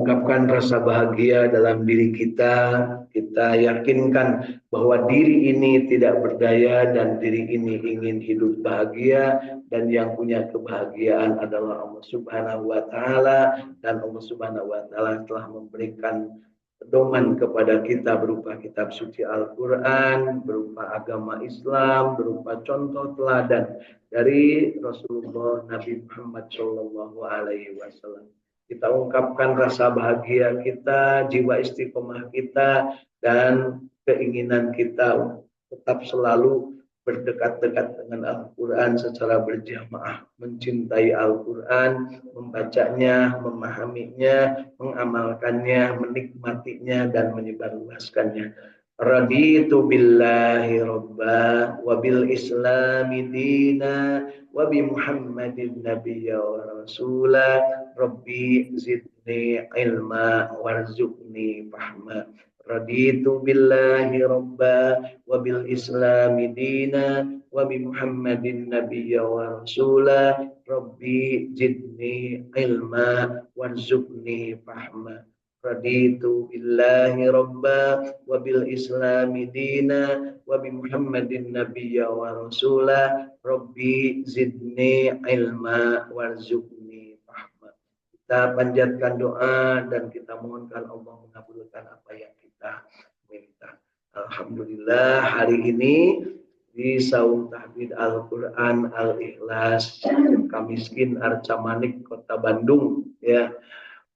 ungkapkan rasa bahagia dalam diri kita. Kita yakinkan bahwa diri ini tidak berdaya dan diri ini ingin hidup bahagia, dan yang punya kebahagiaan adalah Allah Subhanahu wa taala, dan Allah Subhanahu wa taala telah memberikan pedoman kepada kita berupa kitab suci Al-Qur'an, berupa agama Islam, berupa contoh teladan dari Rasulullah Nabi Muhammad Shallallahu alaihi wasallam. Kita ungkapkan rasa bahagia kita, jiwa istiqomah kita, dan keinginan kita tetap selalu berdekat-dekat dengan Al-Quran secara berjamaah, mencintai Al-Quran, membacanya, memahaminya, mengamalkannya, menikmatinya, dan menyebarluaskannya. Raditu billahi robba wa bil islami dina wa bi Muhammadin nabiyya wa rasula rabbi zidni ilma warzuqni fahma. Raditu billahi robba wa bil islami dina wa bi Muhammadin nabiyya wa rasula rabbi zidni ilma warzuqni fahma. Raditu billahi robba wa bil islami dina wa bi Muhammadin nabiyya wa rasula rabbi zidni ilma warzuqni fahma. Kita panjatkan doa dan kita mohonkan Allah mengabulkan apa yang kita minta. Alhamdulillah, hari ini di Saung Tahfidz Al-Quran Al-Ikhlas Kamiskin Arca Manik Kota Bandung, ya,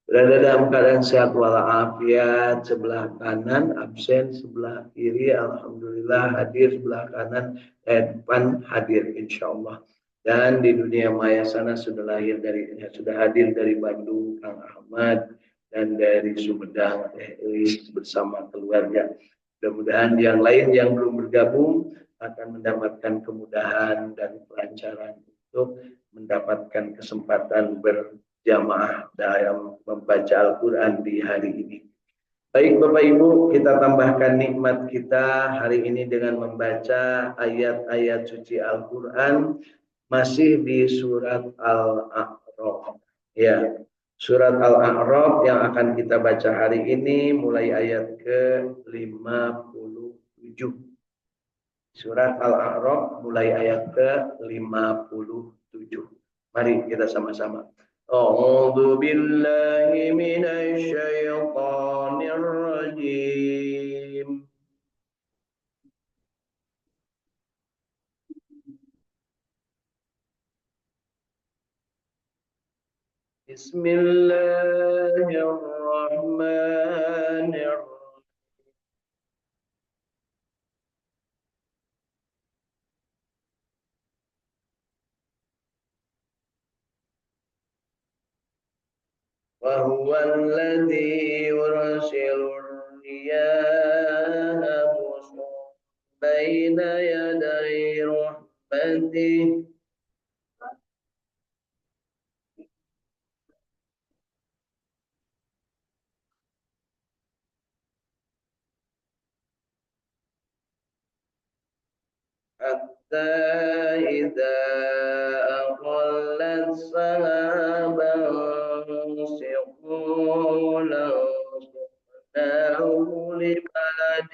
berada dalam keadaan sehat walafiat. Sebelah kanan absen, sebelah kiri alhamdulillah hadir, sebelah kanan depan hadir insyaallah. Dan di dunia maya sana sudah hadir dari Bandung Kang Ahmad, dan dari Sumedang Elis bersama keluarga. Mudah-mudahan yang lain yang belum bergabung akan mendapatkan kemudahan dan kelancaran untuk mendapatkan kesempatan jamaah dalam membaca Al-Quran di hari ini. Baik Bapak Ibu, kita tambahkan nikmat kita hari ini dengan membaca ayat-ayat suci Al-Quran masih di surat Al-A'raf. Ya, surat Al-A'raf yang akan kita baca hari ini mulai ayat ke-57. Surat Al-A'raf mulai ayat ke-57. Mari kita sama-sama. أعوذ بالله من الشيطان الرجيم بسم الله الرحمن الرحيم وهو الذي يرسل الرياح بشرا بين يدي رحمته حتى إذا أقلت سحابا ثقالا سقناه لبلد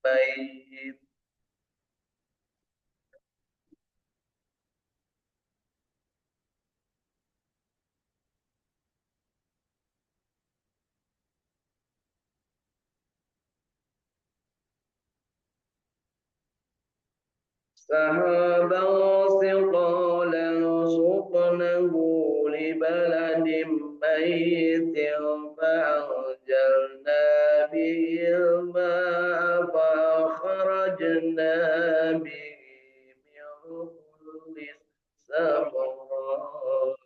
ميت سحابا ثقالا سقناه لبلد ميت فأنزلنا به الماء فأخرجنا به من كل الثمرات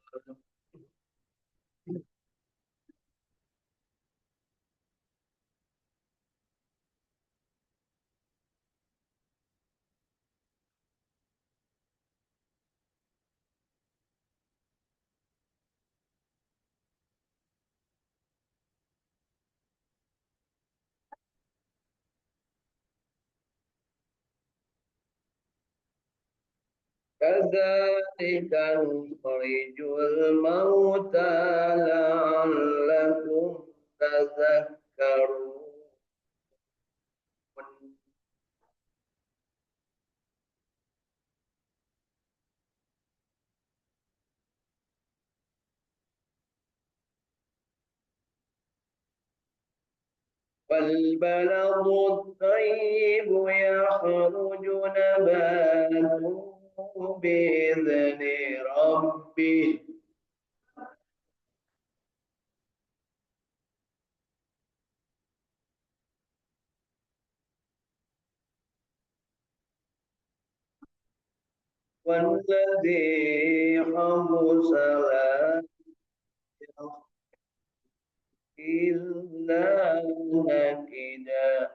كذلك نخرج الموتى لعلهم tadhakkarun. والبلد الطيب يخرج نباته بإذن ربه والذي خبث لا إلا نكدا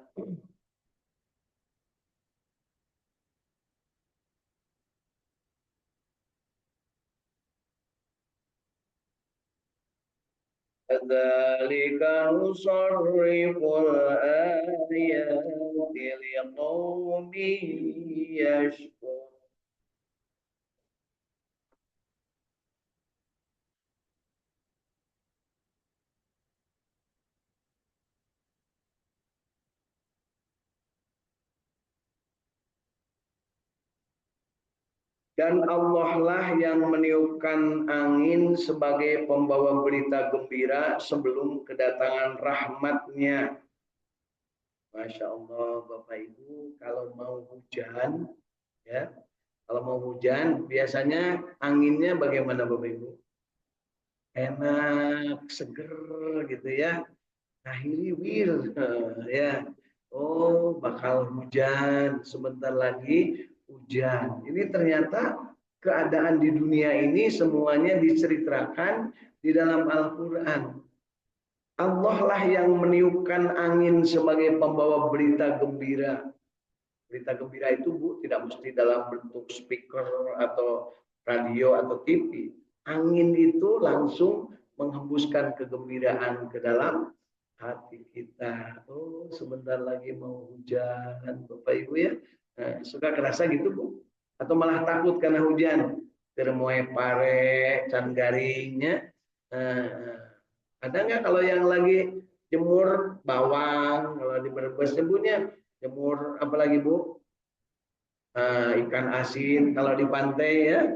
كذلك نصرف الآيات لقوم يشكرون. Dan Allah lah yang meniupkan angin sebagai pembawa berita gembira sebelum kedatangan rahmatnya. Masya Allah, Bapak Ibu, kalau mau hujan, ya, kalau mau hujan, biasanya anginnya bagaimana Bapak Ibu? Enak, seger gitu ya. Nah, hiliwil, ya. Oh, bakal hujan, sebentar lagi hujan. Ini ternyata keadaan di dunia ini semuanya diceritakan di dalam Al-Quran. Allah lah yang meniupkan angin sebagai pembawa berita gembira. Berita gembira itu Bu tidak mesti dalam bentuk speaker atau radio atau TV. Angin itu langsung menghembuskan kegembiraan ke dalam hati kita. Oh, sebentar lagi mau hujan, Bapak Ibu ya. Nah, suka kerasa gitu Bu? Atau malah takut karena hujan? Termoe pare, can garingnya. Ada nggak kalau yang lagi jemur bawang, kalau di Brebes sebutnya jemur apalagi Bu? Ikan asin kalau di pantai ya.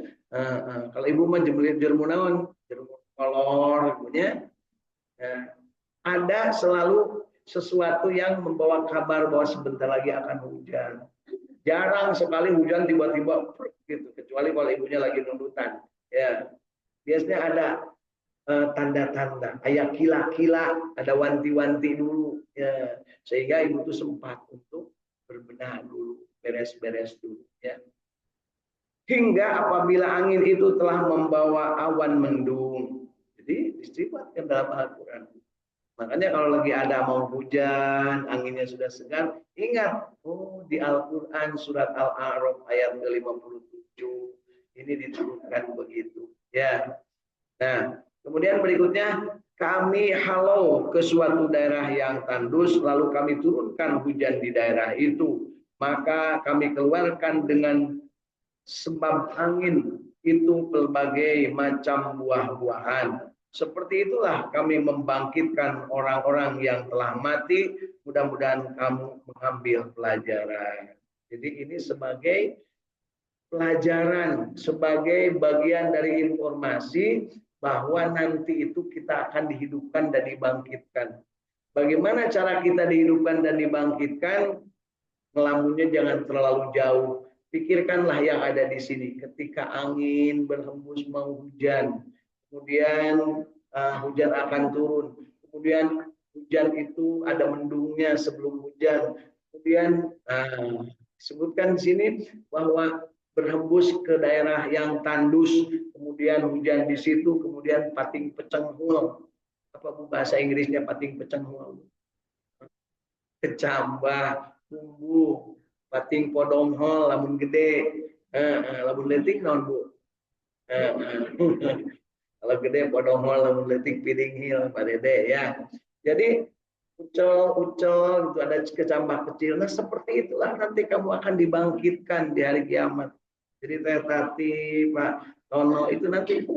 Kalau Ibu mah jemur naon? Jemur kolor ibunya. Ada selalu sesuatu yang membawa kabar bahwa sebentar lagi akan hujan. Jarang sekali hujan tiba-tiba gitu, kecuali kalau ibunya lagi nundutan. Ya, biasanya ada tanda-tanda, kayak kila-kila, ada wanti-wanti dulu, ya, sehingga ibu tuh sempat untuk berbenah dulu, beres-beres dulu, ya. Hingga apabila angin itu telah membawa awan mendung, jadi disebutkan dalam Al-Quran. Makanya kalau lagi ada mau hujan, anginnya sudah segar, ingat, oh di Al-Quran surat Al-A'raf ayat ke-57 ini disebutkan begitu. Ya. Nah, kemudian berikutnya kami halau ke suatu daerah yang tandus, lalu kami turunkan hujan di daerah itu. Maka kami keluarkan dengan sebab angin itu berbagai macam buah-buahan. Seperti itulah kami membangkitkan orang-orang yang telah mati. Mudah-mudahan kamu mengambil pelajaran. Jadi ini sebagai pelajaran, sebagai bagian dari informasi bahwa nanti itu kita akan dihidupkan dan dibangkitkan. Bagaimana cara kita dihidupkan dan dibangkitkan? Ngelamunnya jangan terlalu jauh. Pikirkanlah yang ada di sini. Ketika angin berhembus mau hujan, kemudian hujan akan turun. Kemudian hujan itu ada mendungnya sebelum hujan. Kemudian disebutkan di sini bahwa berhembus ke daerah yang tandus, kemudian hujan di situ, kemudian pating pecenghul. Apa bahasa Inggrisnya pating pecenghul? Kecambah, bumbu, pating podong hol, lamun gede, lamun letik non Bu. Kalau gede podong hol, lamun letik piring hil, Pak Dede ya. Jadi ucol itu ada kecambah kecil. Nah seperti itulah nanti kamu akan dibangkitkan di hari kiamat. Jadi Teh Tati, Pak Tono itu nanti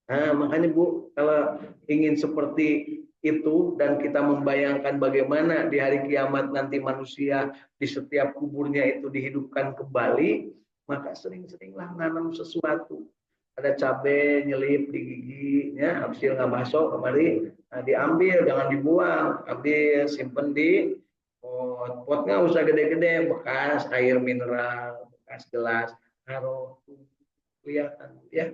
Nah, makanya Bu, kalau ingin seperti itu dan kita membayangkan bagaimana di hari kiamat nanti manusia di setiap kuburnya itu dihidupkan kembali, maka sering-seringlah nanam sesuatu. Ada cabai nyelip di gigi, ya, hasil nggak masuk kembali, nah, diambil, jangan dibuang, ambil, simpen di pot. Potnya usah gede-gede, bekas air mineral, bekas gelas, taruh kelihatan, ya.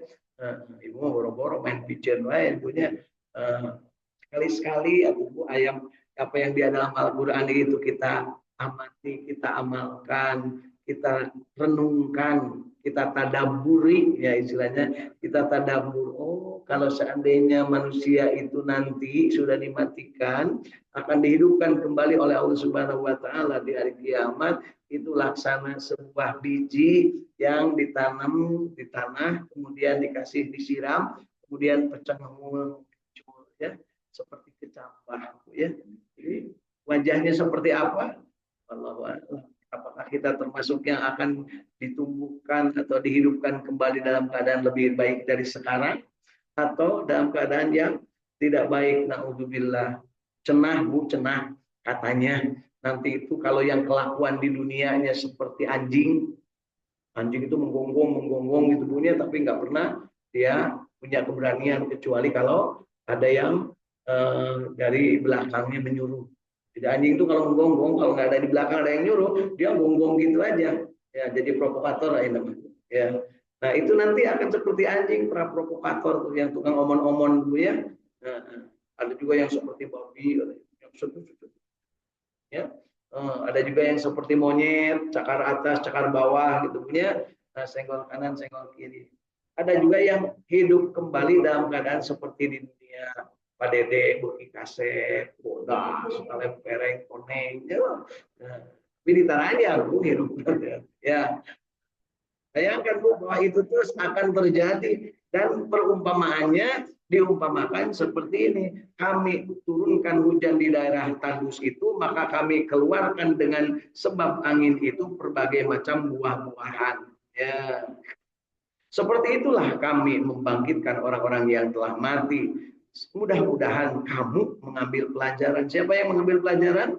Ibu mau boro-boro main pigeon lain punya sekali-sekali atau bu ayam apa yang dia dalam Al-Quran itu kita amati, kita amalkan, kita renungkan, kita tadaburi, ya istilahnya kita tadabur. Oh, kalau seandainya manusia itu nanti sudah dimatikan akan dihidupkan kembali oleh Allah Subhanahu Wa Taala di hari kiamat, itu laksana sebuah biji yang ditanam di tanah, kemudian dikasih disiram, kemudian pecah muncul, ya, seperti kecambah, ya. Jadi wajahnya seperti apa? Allah, apakah kita termasuk yang akan ditumbuhkan atau dihidupkan kembali dalam keadaan lebih baik dari sekarang, atau dalam keadaan yang tidak baik? Naudzubillah. Cenah Bu, cenah katanya nanti itu kalau yang kelakuan di dunianya seperti anjing. Anjing itu menggonggong gitu bunyinya, tapi nggak pernah dia punya keberanian kecuali kalau ada yang dari belakangnya menyuruh. Jadi anjing itu kalau menggonggong, kalau nggak ada di belakang ada yang nyuruh, dia gonggong gitu aja. Ya, jadi provokator lah ini namanya. Ya. Nah itu nanti akan seperti anjing, para provokator tuh yang tukang omon-omon dulu ya. Nah, ada juga yang seperti babi, yang ya. Ada juga yang seperti monyet, cakar atas, cakar bawah gitu punya, nah, senggol kanan, senggol kiri. Ada juga yang hidup kembali dalam keadaan seperti di dunia. Pak Dede, Buki Kaset, Bodas, Kalem Pereng, Koneng, ya. Nah, tapi ditaranya aku hidup. Ya, bayangkan Bu bahwa itu terus akan terjadi dan perumpamaannya diumpamakan seperti ini. Kami turunkan hujan di daerah tandus itu, maka kami keluarkan dengan sebab angin itu berbagai macam buah-buahan. Ya. Seperti itulah kami membangkitkan orang-orang yang telah mati. Mudah-mudahan kamu mengambil pelajaran. Siapa yang mengambil pelajaran?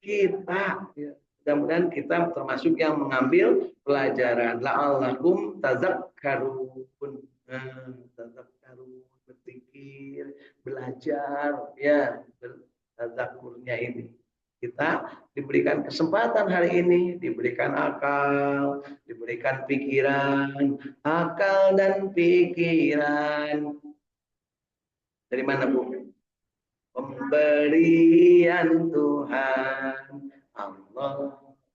Kita. Ya. Mudah-mudahan kita termasuk yang mengambil pelajaran. La'allakum tazakkarun. Tazakkarun, berpikir, belajar, ya, tazakurnya ini. Kita diberikan kesempatan hari ini, diberikan akal, diberikan pikiran, akal dan pikiran. Dari mana, Bu? Pemberian Tuhan. Allah,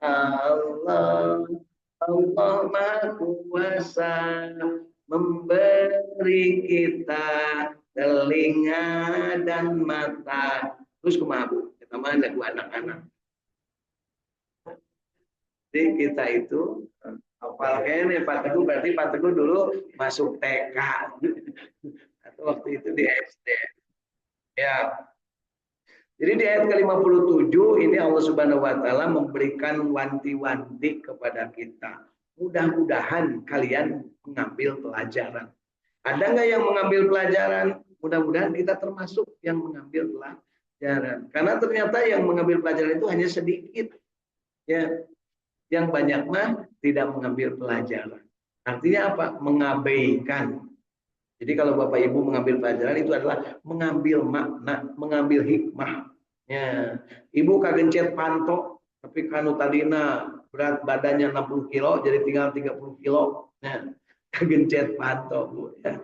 Allah, Allah Maha Kuasa memberi kita telinga dan mata. Terus kumaha Bu? Kita mah lagu anak-anak. Jadi kita itu hafal kene Pak Teguh, berarti Pak Teguh dulu masuk TK atau waktu itu di SD. Ya, jadi di ayat ke-57 ini Allah Subhanahu wa taala memberikan wanti-wanti kepada kita. Mudah-mudahan kalian mengambil pelajaran. Ada nggak yang mengambil pelajaran? Mudah-mudahan kita termasuk yang mengambil pelajaran. Karena ternyata yang mengambil pelajaran itu hanya sedikit. Ya, yang banyak mah tidak mengambil pelajaran. Artinya apa? Mengabaikan. Jadi kalau Bapak Ibu mengambil pelajaran itu adalah mengambil makna, mengambil hikmah. Ya. Ibu kagencet pantok, tapi kanu tadina berat badannya 60 kilo, jadi tinggal 30 kilo. Ya. Kagencet pantok, Bu. Ya.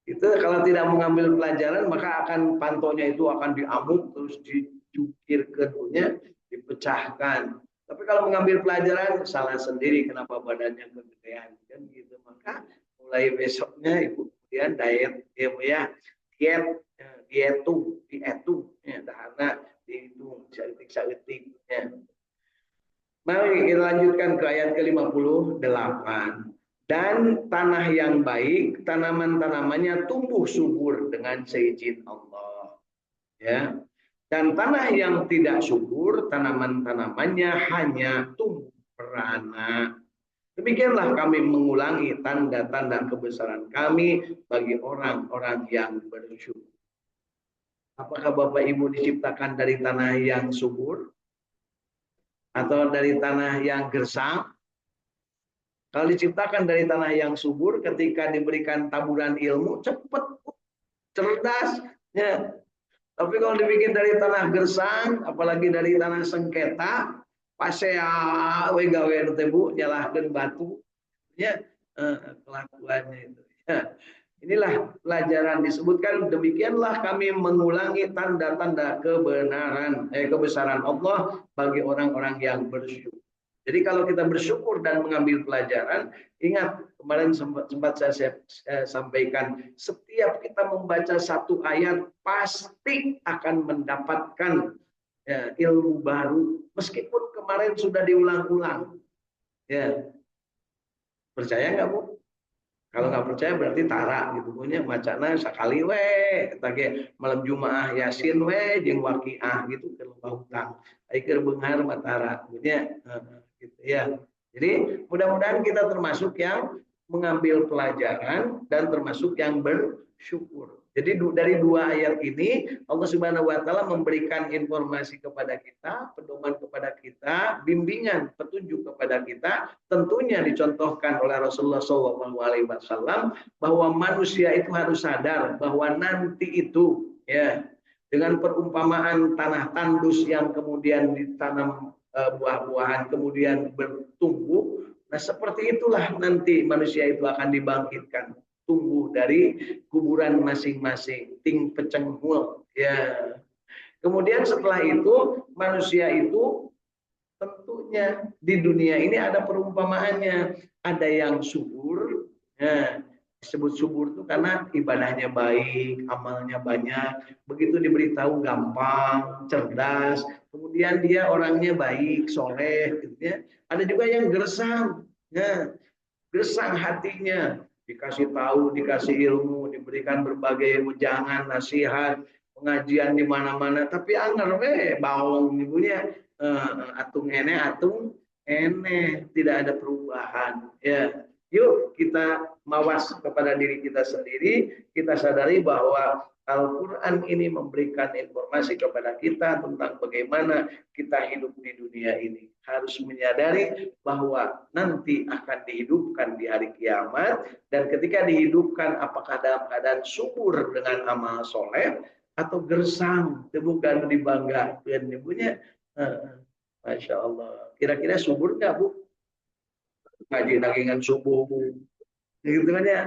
Itu kalau tidak mengambil pelajaran, maka akan pantonya itu akan diamuk, terus dicukir keduanya, dipecahkan. Tapi kalau mengambil pelajaran, salah sendiri kenapa badannya kegedean. Kan gitu. Maka mulai besoknya ibu kemudian diet ya dietung ya dahana dihitung saeutik ya. Mari kita lanjutkan ke ayat ke-58. Dan tanah yang baik tanaman-tanamannya tumbuh subur dengan seizin Allah ya. Dan tanah yang tidak subur tanaman-tanamannya hanya tumbuh merana. Demikianlah kami mengulangi tanda-tanda kebesaran kami bagi orang-orang yang bersyukur. Apakah Bapak Ibu diciptakan dari tanah yang subur atau dari tanah yang gersang? Kalau diciptakan dari tanah yang subur, ketika diberikan taburan ilmu, cepat, cerdas. Ya. Tapi kalau dibikin dari tanah gersang, apalagi dari tanah sengketa, pasea gawe tebu nyalahkan batu, ya kelakuannya itu. Ya. Inilah pelajaran disebutkan demikianlah kami mengulangi tanda-tanda kebesaran Allah bagi orang-orang yang bersyukur. Jadi kalau kita bersyukur dan mengambil pelajaran, ingat kemarin sempat saya sampaikan, setiap kita membaca satu ayat pasti akan mendapatkan ya, ilmu baru, meskipun kemarin sudah diulang-ulang. Ya, percaya nggak Bu? Kalau nggak percaya berarti tara gitu punya macana sekali we tage malam Jumaah Yasin we jeung waqiah gitu ke lomba hutang. Ai keur beunghar matara punya gitu ya. Jadi mudah-mudahan kita termasuk yang mengambil pelajaran dan termasuk yang bersyukur. Jadi dari dua ayat ini Allah Subhanahu wa taala memberikan informasi kepada kita, pedoman kepada kita, bimbingan, petunjuk kepada kita, tentunya dicontohkan oleh Rasulullah SAW bahwa manusia itu harus sadar bahwa nanti itu ya dengan perumpamaan tanah tandus yang kemudian ditanam buah-buahan kemudian bertumbuh. Nah, seperti itulah nanti manusia itu akan dibangkitkan, tumbuh dari kuburan masing-masing, ting pecenghul ya. Kemudian setelah itu manusia itu tentunya di dunia ini ada perumpamaannya, ada yang subur ya. Disebut subur itu karena ibadahnya baik, amalnya banyak, begitu diberitahu gampang, cerdas, kemudian dia orangnya baik, soleh, gitu ya. Ada juga yang gersang, ya, gersang hatinya, dikasih tahu, dikasih ilmu, diberikan berbagai wejangan, nasihat, pengajian di mana-mana, tapi anger baong ibunya, atung ene, tidak ada perubahan, ya. Yuk kita mawas kepada diri kita sendiri, kita sadari bahwa Al-Quran ini memberikan informasi kepada kita tentang bagaimana kita hidup di dunia ini. Harus menyadari bahwa nanti akan dihidupkan di hari kiamat, dan ketika dihidupkan apakah dalam keadaan subur dengan amal soleh atau gersang, bukan dibanggakan ibunya. Masya Allah. Kira-kira subur nggak Bu? Ngaji dagingan subuh gitu kan ya.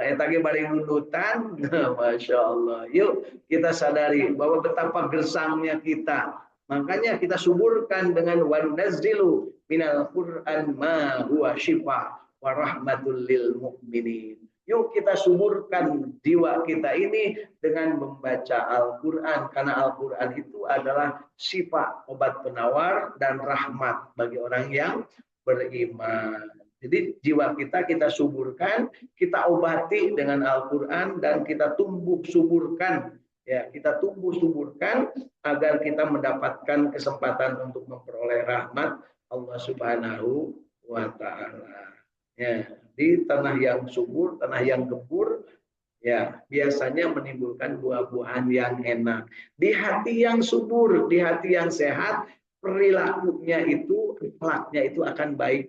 Etake bari nunutan, masya Allah. Yuk kita sadari bahwa betapa gersangnya kita. Makanya kita suburkan dengan wanazzilu minal Qur'an ma huwa syifa wa rahmatul lil mu'minin. Yuk kita suburkan jiwa kita ini dengan membaca Al-Quran, karena Al-Quran itu adalah syifa, obat penawar dan rahmat bagi orang yang beriman. Jadi jiwa kita suburkan, kita obati dengan Al-Quran, dan kita tumbuh suburkan, ya kita tumbuh suburkan agar kita mendapatkan kesempatan untuk memperoleh rahmat Allah Subhanahu wa Ta'ala. Ya, di tanah yang subur, tanah yang gembur, ya biasanya menimbulkan buah-buahan yang enak. Di hati yang subur, di hati yang sehat, perilakunya itu, akhlaknya itu akan baik.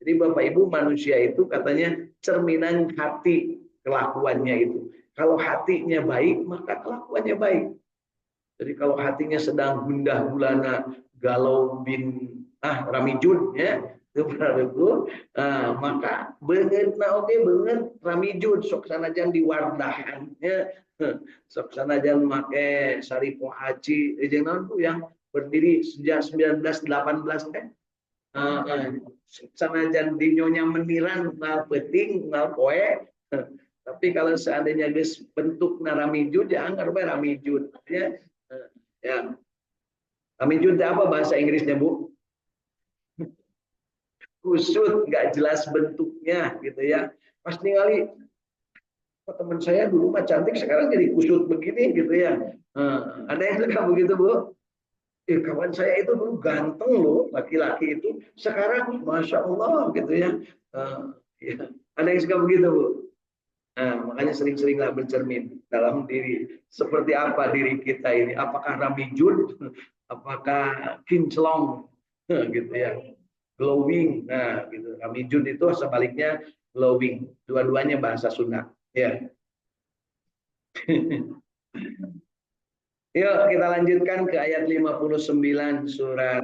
Jadi Bapak Ibu, manusia itu katanya cerminan hati, kelakuannya itu. Kalau hatinya baik, maka kelakuannya baik. Jadi kalau hatinya sedang gundah gulana, galau bin ramijun ya, itu maka beungeut na oge beungeut ramijun, sok sanajan diwardahan ya. Sok sanajan make Saripo Haji jeung naon tuh yang berdiri sejak 1918 teh. Sanajan dinyonya meniran ngal peuting ngal poe, tapi kalau seandainya geus bentuk ramijun ya anggar bae ramijun ya. Ya. Ramijun itu apa bahasa Inggrisnya, Bu? Kusut, nggak jelas bentuknya gitu ya. Pas ningali teman saya dulu mah cantik, sekarang jadi kusut begini gitu ya. Ada yang suka begitu, Bu? Kawan saya itu dulu ganteng loh, laki-laki itu. Sekarang, masya Allah gitu ya. Ya. Ada yang suka begitu, Bu. Nah, makanya sering-seringlah bercermin dalam diri. Seperti apa diri kita ini? Apakah Ramijun? Apakah kinclong? Gitu ya. Glowing. Nah, gitu. Ramijun itu sebaliknya glowing. Dua-duanya bahasa Sunda. Ya. Yuk kita lanjutkan ke ayat 59 surat.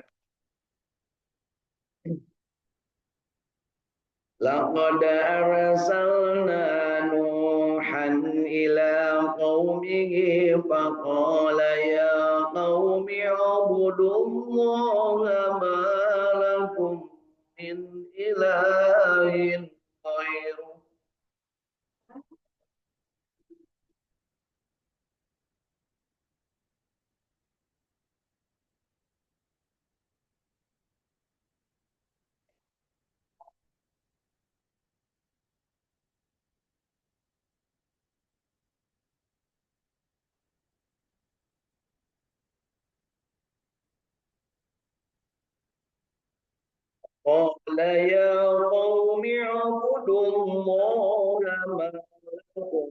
Laqad arsalna Nuhan ila qaumihi faqala ya qaumi ibudullaha ma lakum min ilahin ghairuh. Qala ya qaumi ibudullaha ma lakum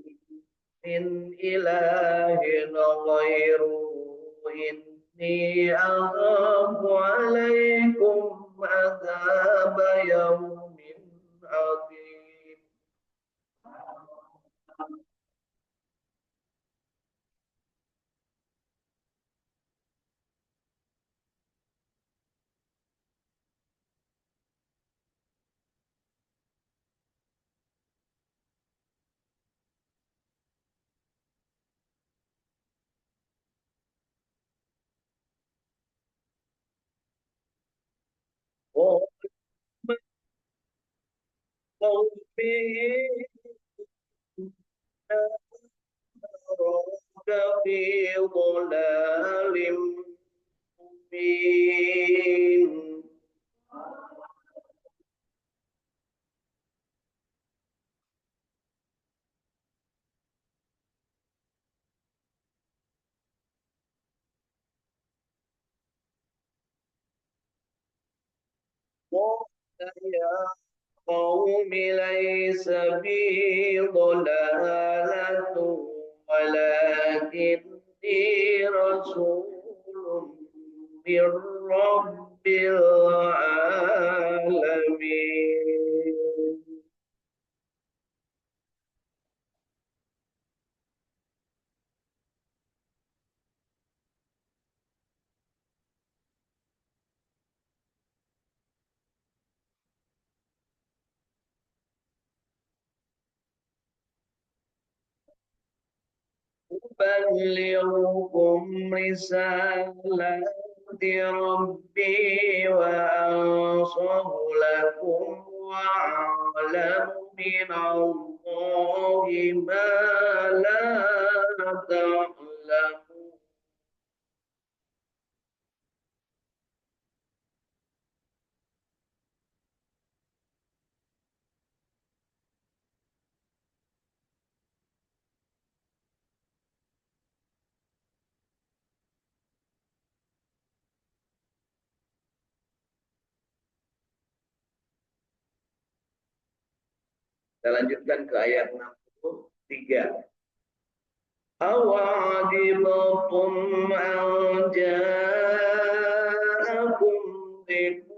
min ilahin ghairuh inni akhafu alaikum azab yaumin adzim. قومه أراك في ضلال مبين. قال يا قوم ليس بي ضلالة ولكني رسول من رب العالمين. أبلغكم رسالات ربي وأنصح لكم وأعلم من الله ما لا تعلمون. Kita lanjutkan ke ayat 63. أَوَعَجِبْتُمْ أَنْ جَاءَكُمْ ذِكْرٌ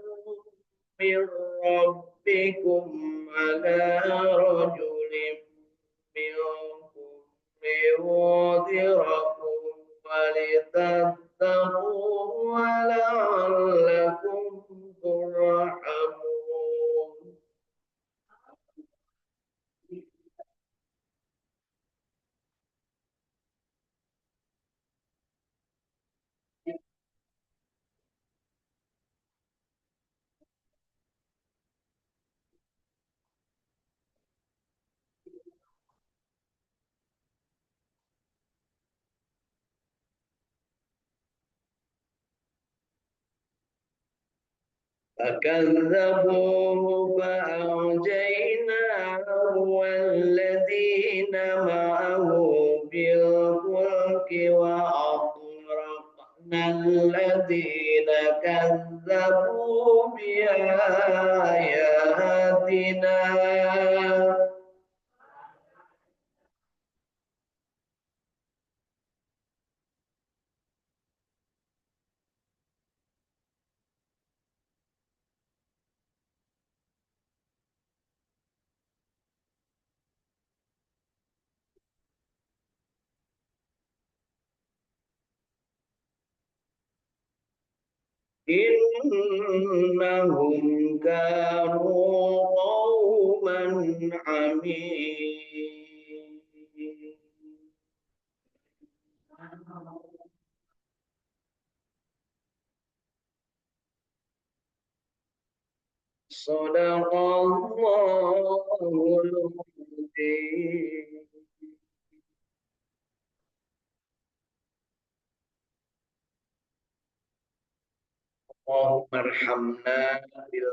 مِّن رَّبِّكُمْ عَلَىٰ رَجُلٍ مِّنكُمْ لِيُنذِرَكُمْ وَلِتَتَّقُوا وَلَعَلَّكُمْ تُرْحَمُونَ. فكذبوه فأنجيناه والذين معه بالفلك وأغرقنا الذين Innahum kanu qauman amin. Sadaqallahul adzim. Allahumma arhamna bil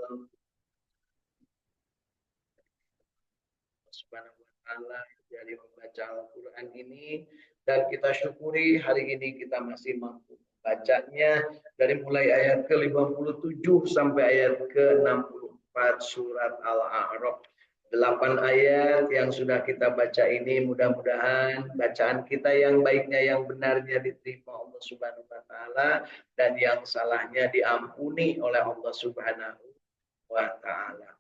Subhanahu wa taala dari membaca Al-Qur'an ini, dan kita syukuri hari ini kita masih mampu bacanya dari mulai ayat ke-57 sampai ayat ke-64 surat Al-A'raf. 8 ayat yang sudah kita baca ini, mudah-mudahan bacaan kita yang baiknya, yang benarnya diterima Allah Subhanahu wa taala, dan yang salahnya diampuni oleh Allah Subhanahu wa taala.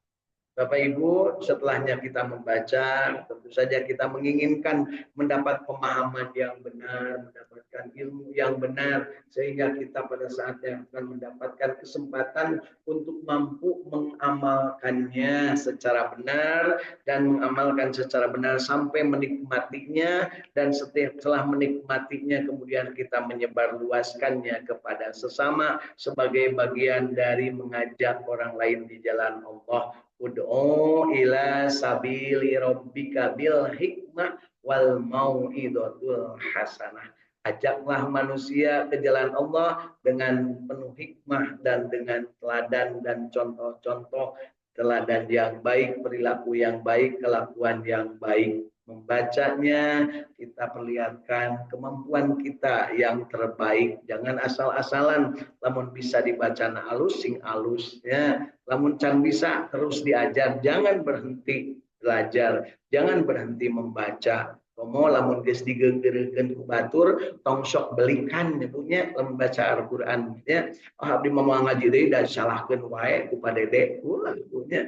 Bapak Ibu, setelahnya kita membaca, tentu saja kita menginginkan mendapat pemahaman yang benar, mendapatkan ilmu yang benar, sehingga kita pada saatnya akan mendapatkan kesempatan untuk mampu mengamalkannya secara benar, dan mengamalkan secara benar sampai menikmatinya, dan setelah menikmatinya kemudian kita menyebarluaskannya kepada sesama sebagai bagian dari mengajak orang lain di jalan Allah. Ud'u ila sabili rabbika bil hikmah wal mau'izatul hasanah. Ajaklah manusia ke jalan Allah dengan penuh hikmah dan dengan teladan dan contoh-contoh teladan yang baik, perilaku yang baik, kelakuan yang baik. Membacanya kita perlihatkan kemampuan kita yang terbaik. Jangan asal-asalan, namun bisa dibaca na alus sing alus ya. Lamun can bisa terus diajar, jangan berhenti belajar, jangan berhenti membaca. Komo lamun geus digeugeureukeun ku batur, tong sok belikan nyebutnya lamun baca Al-Qur'an nya. Oh abdi mah ngaji deui da salahkeun wae ku padede ulah punya.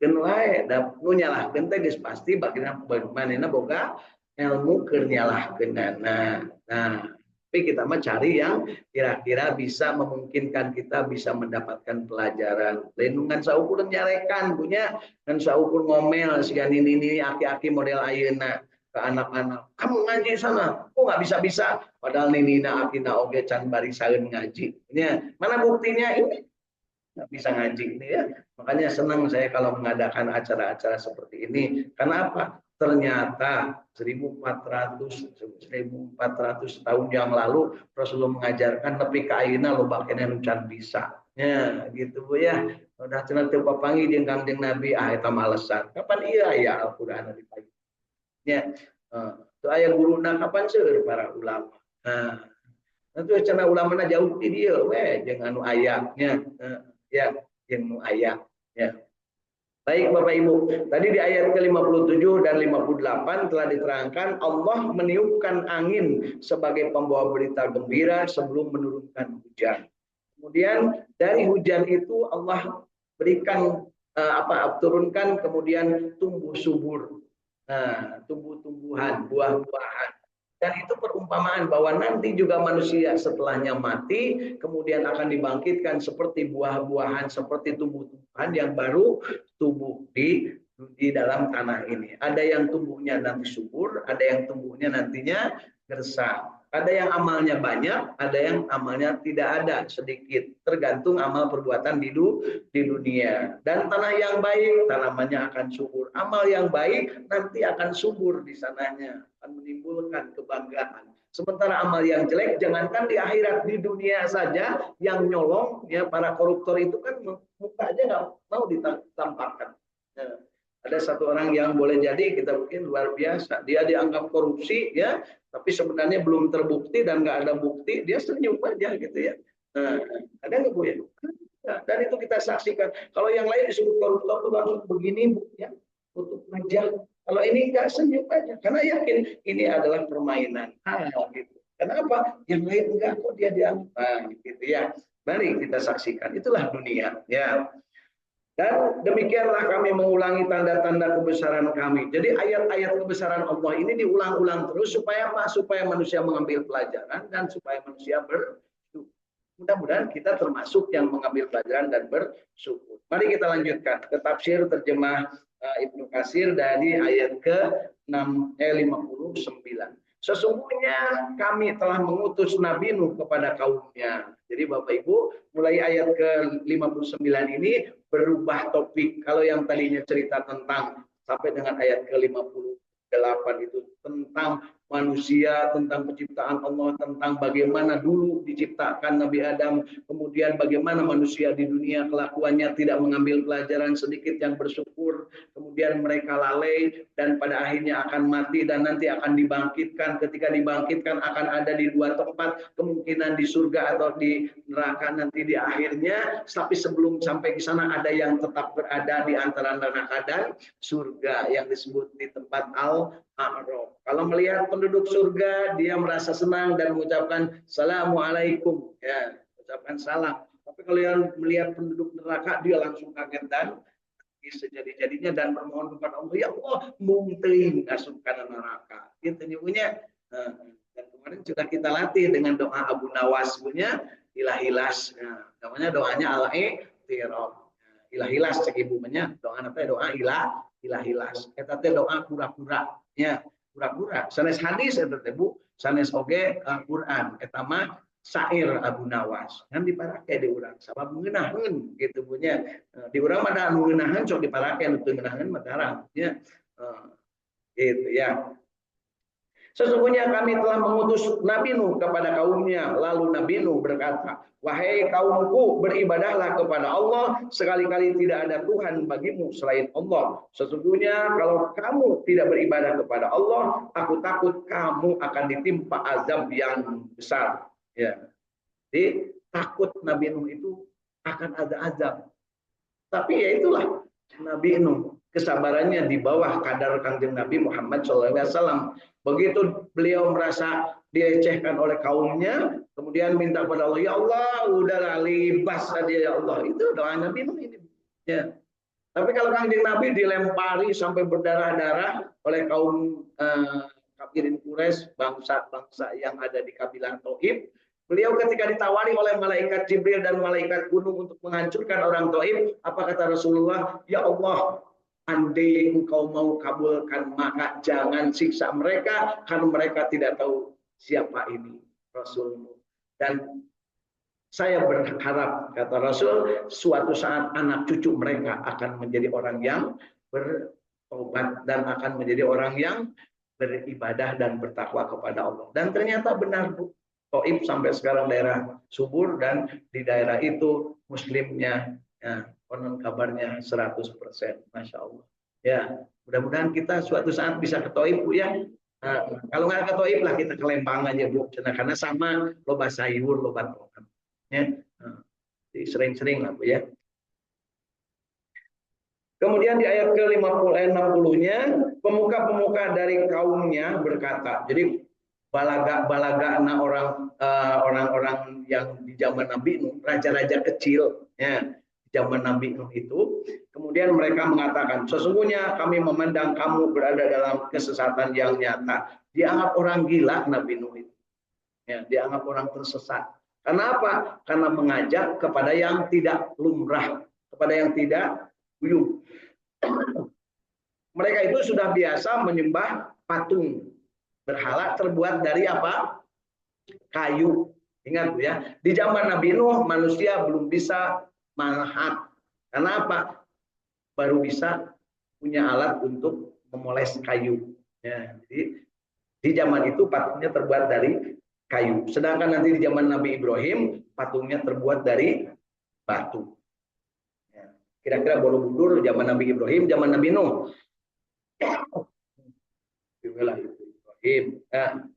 Keun wae da nu nyalahkeun teh geus pasti bagina manehna boga ilmu keur nyalahkeunana. Nah, tapi kita mah cari yang kira-kira bisa memungkinkan kita bisa mendapatkan pelajaran. Lindungan saukur nyarekan punya, dan saukur ngomel sigan ini aki-aki model ayeuna ke anak-anak. Kamu ngaji sana, kok nggak bisa-bisa? Padahal nina akina oge can barisaeun ngaji. Ini mana buktinya ini? Nggak bisa ngaji ini ya. Makanya senang saya kalau mengadakan acara-acara seperti ini. Karena apa? Ternyata 1400 tahun yang lalu Rasulullah mengajarkan tapi ka ayeuna loba keneh nu can bisa. Ya, gitu Bu ya. Udah cenah teu papangi jeung Kangjeng Nabi eta malesan. Kapan ieu aya Al-Qur'an dipagi? Ya. Itu aya guruna kapan seueur para ulama. Nah, itu cenah ulamana jauh di dieu we jeung anu ayatnya. Ya, yang nu aya. Ya. Baik Bapak Ibu, tadi di ayat ke-57 dan 58 telah diterangkan Allah meniupkan angin sebagai pembawa berita gembira sebelum menurunkan hujan. Kemudian dari hujan itu Allah berikan turunkan kemudian tumbuh subur. Nah, tumbuh-tumbuhan, buah-buahan. Dan itu perumpamaan bahwa nanti juga manusia setelahnya mati kemudian akan dibangkitkan seperti buah-buahan, seperti tumbuh-tumbuhan yang baru tumbuh di dalam tanah ini. Ada yang tumbuhnya nanti subur, ada yang tumbuhnya nantinya gersang. Ada yang amalnya banyak, ada yang amalnya tidak ada, sedikit. Tergantung amal perbuatan di dunia. Dan tanah yang baik, tanamannya akan subur. Amal yang baik nanti akan subur di sananya, akan menimbulkan kebanggaan. Sementara amal yang jelek, jangankan di akhirat, di dunia saja, yang nyolong, ya para koruptor itu kan muka aja nggak mau ditampakkan. Nah, ada satu orang yang boleh jadi kita mungkin luar biasa, dia dianggap korupsi, ya, tapi sebenarnya belum terbukti dan nggak ada bukti, dia senyum aja gitu ya. Nah, ada nggak Bu ya? Nah, dan itu kita saksikan. Kalau yang lain disebut koruptor itu langsung begini, Bu, ya, tutup wajah. Kalau ini enggak, senyum aja, karena yakin ini adalah permainan. Gitu. Kenapa? Yang lain enggak, kok dia dianggap, gitu ya. Mari kita saksikan. Itulah dunia, ya. Dan demikianlah kami mengulangi tanda-tanda kebesaran kami. Jadi ayat-ayat kebesaran Allah ini diulang-ulang terus supaya apa? Supaya manusia mengambil pelajaran dan supaya manusia bersyukur. Mudah-mudahan kita termasuk yang mengambil pelajaran dan bersyukur. Mari kita lanjutkan ke tafsir terjemah Ibnu Katsir dari ayat ke-59. Sesungguhnya kami telah mengutus Nabi Nuh kepada kaumnya. Jadi Bapak Ibu, mulai ayat ke-59 ini berubah topik. Kalau yang tadinya cerita tentang sampai dengan ayat ke-58 itu tentang manusia, tentang penciptaan Allah, tentang bagaimana dulu diciptakan Nabi Adam, kemudian bagaimana manusia di dunia kelakuannya tidak mengambil pelajaran sedikit yang bersyukur, kemudian mereka lalai dan pada akhirnya akan mati dan nanti akan dibangkitkan. Ketika dibangkitkan akan ada di dua tempat, kemungkinan di surga atau di neraka nanti di akhirnya. Tapi sebelum sampai ke sana ada yang tetap berada di antara neraka dan surga yang disebut di tempat Al-A'raf. Kalau melihat penduduk surga, dia merasa senang dan mengucapkan Assalamualaikum, ya, ucapkan salam. Tapi kalau yang melihat penduduk neraka, dia langsung kaget dan sejadi-jadinya dan bermohon kepada Allah, ya Allah, mungkin masukkan neraka. Itu nyebutnya. Dan kemarin sudah kita latih dengan doa Abu Nawas punya ilahilas. Namanya doanya al-i'tiraf. Ilahilas cek ibunya doa apa? Doa ilahilas. Eta teh doa pura-pura, ya, pura-pura. Sanes hadis eta teh Bu, sanes oge Quran. Eta mah syair Abu Nawas. Kan diparake di urang sabab ngeunaheun gitu punya. Di urang mah da ngeunaheun sok diparake nu teu ngeunaheun mah tarang, ya. Gitu ya. Sesungguhnya kami telah mengutus Nabi Nuh kepada kaumnya. Lalu Nabi Nuh berkata, wahai kaumku, beribadahlah kepada Allah, sekali-kali tidak ada Tuhan bagimu selain Allah. Sesungguhnya kalau kamu tidak beribadah kepada Allah, aku takut kamu akan ditimpa azab yang besar. Ya. Jadi takut Nabi Nuh itu akan ada azab. Tapi ya itulah Nabi Nuh, kesabarannya di bawah kadar Kanjeng Nabi Muhammad SAW. Begitu beliau merasa dilecehkan oleh kaumnya, kemudian minta pada Allah, ya Allah, udahlah libas saja ya Allah. Itu doa Nabi Nuh ini. Ya. Tapi kalau Kanjeng Nabi dilempari sampai berdarah-darah oleh kaum kafirin Quraisy, bangsa-bangsa yang ada di kabilah Thaif, beliau ketika ditawari oleh malaikat Jibril dan malaikat gunung untuk menghancurkan orang Thaif, apa kata Rasulullah? Ya Allah, andai engkau mau kabulkan, maka jangan siksa mereka, karena mereka tidak tahu siapa ini Rasulmu. Dan saya berharap, kata Rasul, suatu saat anak cucu mereka akan menjadi orang yang bertobat dan akan menjadi orang yang beribadah dan bertakwa kepada Allah. Dan ternyata benar, Bu. Thaif sampai sekarang daerah subur dan di daerah itu muslimnya, ya, konon kabarnya 100%. Masya Allah. Ya, mudah-mudahan kita suatu saat bisa ke Thaif, Bu, ya. Kalau nggak ke Thaif lah kita ke Lembang aja, Bu. Karena sama loba sayur, loba tomat. Ya. Sering-sering lah, Bu, ya. Kemudian di ayat ke-60-nya, pemuka-pemuka dari kaumnya berkata, jadi balaga orang-orang yang di zaman Nabi Nuh, raja-raja kecil, ya, di zaman Nabi Nuh itu, kemudian mereka mengatakan, sesungguhnya kami memandang kamu berada dalam kesesatan yang nyata. Dianggap orang gila Nabi Nuh itu, ya, dianggap orang tersesat. Karena apa? Karena mengajak kepada yang tidak lumrah, kepada yang tidak uyuh. Mereka itu sudah biasa menyembah patung berhala terbuat dari apa? Kayu. Ingat ya, di zaman Nabi Nuh manusia belum bisa manahat. Karena apa? Baru bisa punya alat untuk memoles kayu. Ya, jadi di zaman itu patungnya terbuat dari kayu. Sedangkan nanti di zaman Nabi Ibrahim patungnya terbuat dari batu. Ya, kira-kira Borobudur zaman Nabi Ibrahim, zaman Nabi Nuh. Ibrahim. Nah,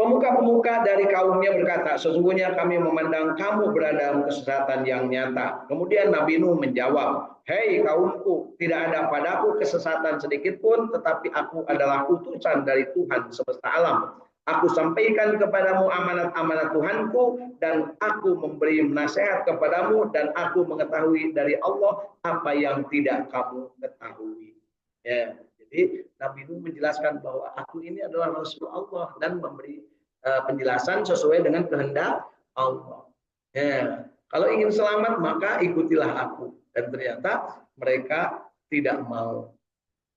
Pemuka-pemuka dari kaumnya berkata, sesungguhnya kami memandang kamu berada dalam kesesatan yang nyata. Kemudian Nabi Nuh menjawab, hei kaumku, tidak ada padaku kesesatan sedikit pun, tetapi aku adalah utusan dari Tuhan semesta alam. Aku sampaikan kepadamu amanat-amanat Tuhanku, dan aku memberi nasihat kepadamu, dan aku mengetahui dari Allah apa yang tidak kamu ketahui. Ya, jadi Nabi Nuh menjelaskan bahwa aku ini adalah Rasul Allah dan memberi penjelasan sesuai dengan kehendak Allah. Ya, kalau ingin selamat maka ikutilah aku. Dan ternyata mereka tidak mau.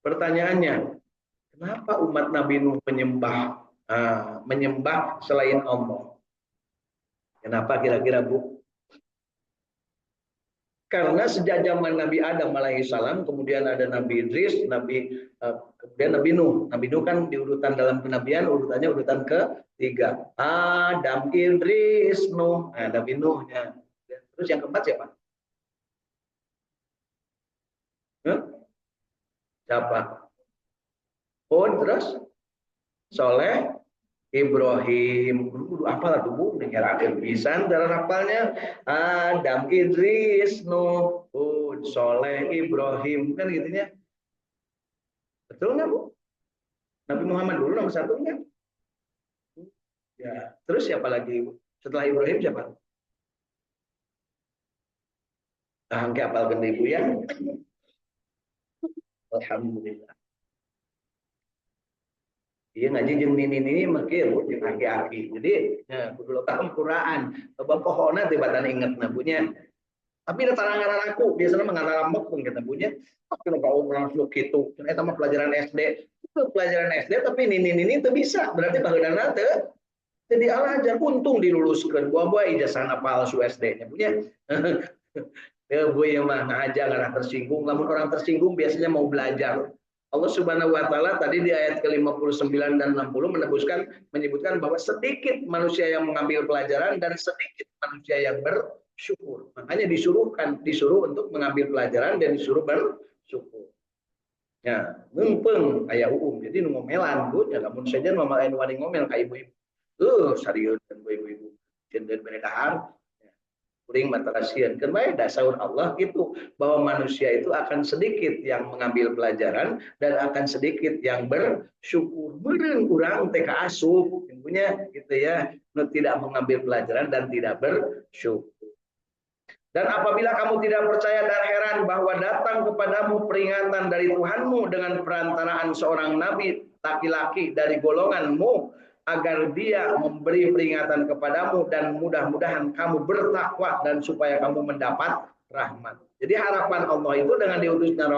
Pertanyaannya, kenapa umat Nabi Nuh menyembah selain Allah? Kenapa kira-kira, Bu? Karena sejak zaman Nabi Adam alaihissalam, kemudian ada Nabi Idris, kemudian Nabi Nuh. Nabi Nuh kan di urutan dalam kenabian, urutannya urutan ketiga. Adam, Idris, Nuh. Nah, Nabi Nuhnya. Terus yang keempat siapa? Siapa? Oh, terus Soleh, Ibrahim. Kudu apalah tuh, Bu? Nyerakin pisan cara hafalnya. Adam, Idris, Nuh, Soleh, Ibrahim. Kan gitunya. Betul nggak, Bu? Nabi Muhammad dulu nomor satunya. Ya, terus siapa lagi? Setelah Ibrahim siapa? Angke apal gede Ibu ya. Alhamdulillah. Iya ngaji jeung nini maki Bu jeung aki-aki. Jadi ya kudu lokam Quran. Loba pohona teh batan ingetna punya. Tapi da tarang aku biasanya mengarang mekung kita punya. Tapi lo kau langsung gitu. Eta mah pelajaran SD. Itu pelajaran SD tapi nini itu bisa. Berarti baheudana teu jadi alajar untung diluluskan buah-buah ijazah palsu SD-nya punya. Ya bu yang mana aja nggak tersinggung. Namun orang tersinggung biasanya mau belajar. Allah Subhanahu Wa Taala tadi di ayat ke-59 dan 60 menyebutkan bahwa sedikit manusia yang mengambil pelajaran dan sedikit manusia yang bersyukur. Makanya disuruh untuk mengambil pelajaran dan disuruh bersyukur. Ya, mumpung kayak Jadi ngomelan bu, ya namun saja mama lain wani ngomel kayak ibu-ibu. Serius dan ibu-ibu. Cenderung beredar. Kuring matalasian kan bae dasar Allah gitu bahwa manusia itu akan sedikit yang mengambil pelajaran dan akan sedikit yang bersyukur. Meureun urang teh kaasup punya gitu ya, tidak mengambil pelajaran dan tidak bersyukur. Dan apabila kamu tidak percaya dan heran bahwa datang kepadamu peringatan dari Tuhanmu dengan perantaraan seorang nabi laki-laki dari golonganmu, agar dia memberi peringatan kepadamu dan mudah-mudahan kamu bertakwa dan supaya kamu mendapat rahmat. Jadi harapan Allah itu dengan diutusnya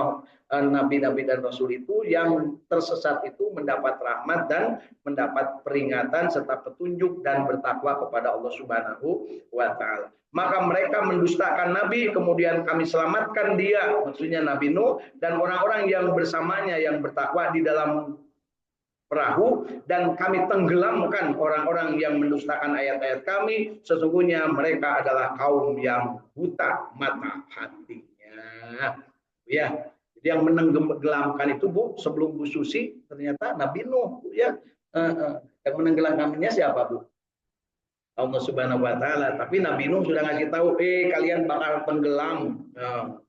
nabi-nabi dan rasul itu yang tersesat itu mendapat rahmat dan mendapat peringatan serta petunjuk dan bertakwa kepada Allah Subhanahu wa taala. Maka mereka mendustakan nabi, kemudian kami selamatkan dia, maksudnya Nabi Nuh dan orang-orang yang bersamanya yang bertakwa di dalam perahu, dan kami tenggelamkan orang-orang yang mendustakan ayat-ayat kami. Sesungguhnya mereka adalah kaum yang buta mata hatinya. Ya, jadi yang menenggelamkan itu Bu, sebelum Bu Susi ternyata Nabi Nuh, Bu, ya. Yang menenggelamkannya siapa Bu? Allah Subhanahu Wa Taala. Tapi Nabi Nuh sudah ngasih tahu, kalian bakal tenggelam. Nah,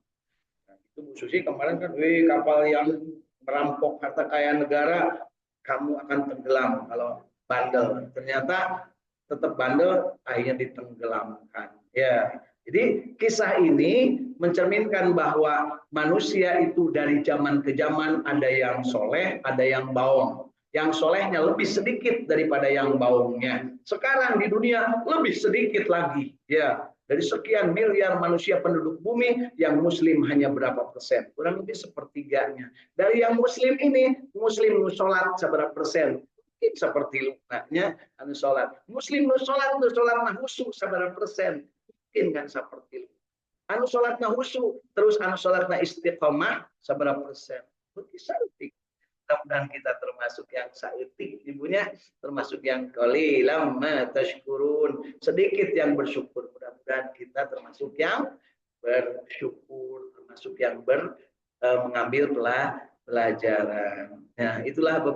itu Bu Susi kemarin kan, kapal yang merampok harta kekayaan negara, kamu akan tenggelam kalau bandel. Ternyata tetap bandel, akhirnya ditenggelamkan. Ya, jadi kisah ini mencerminkan bahwa manusia itu dari zaman ke zaman ada yang soleh, ada yang baong. Yang solehnya lebih sedikit daripada yang baongnya. Sekarang di dunia lebih sedikit lagi. Ya, dari sekian miliar manusia penduduk bumi, yang muslim hanya berapa persen? Kurang lebih sepertiganya. Dari yang muslim ini, muslim sholat seberapa persen? Mungkin seperti lunaknya anu sholat. Muslim nu sholat nah husu seberapa persen? Mungkin kan seperti lu. Anu sholat nah husu, terus anu sholat nah istiqomah seberapa persen? Mungkin cantik. Mudah-mudahan kita termasuk yang saeutik, ibunya termasuk yang qalilam ma tashkurun, sedikit yang bersyukur. Mudah-mudahan kita termasuk yang bersyukur, termasuk yang mengambil pelajaran. Nah, itulah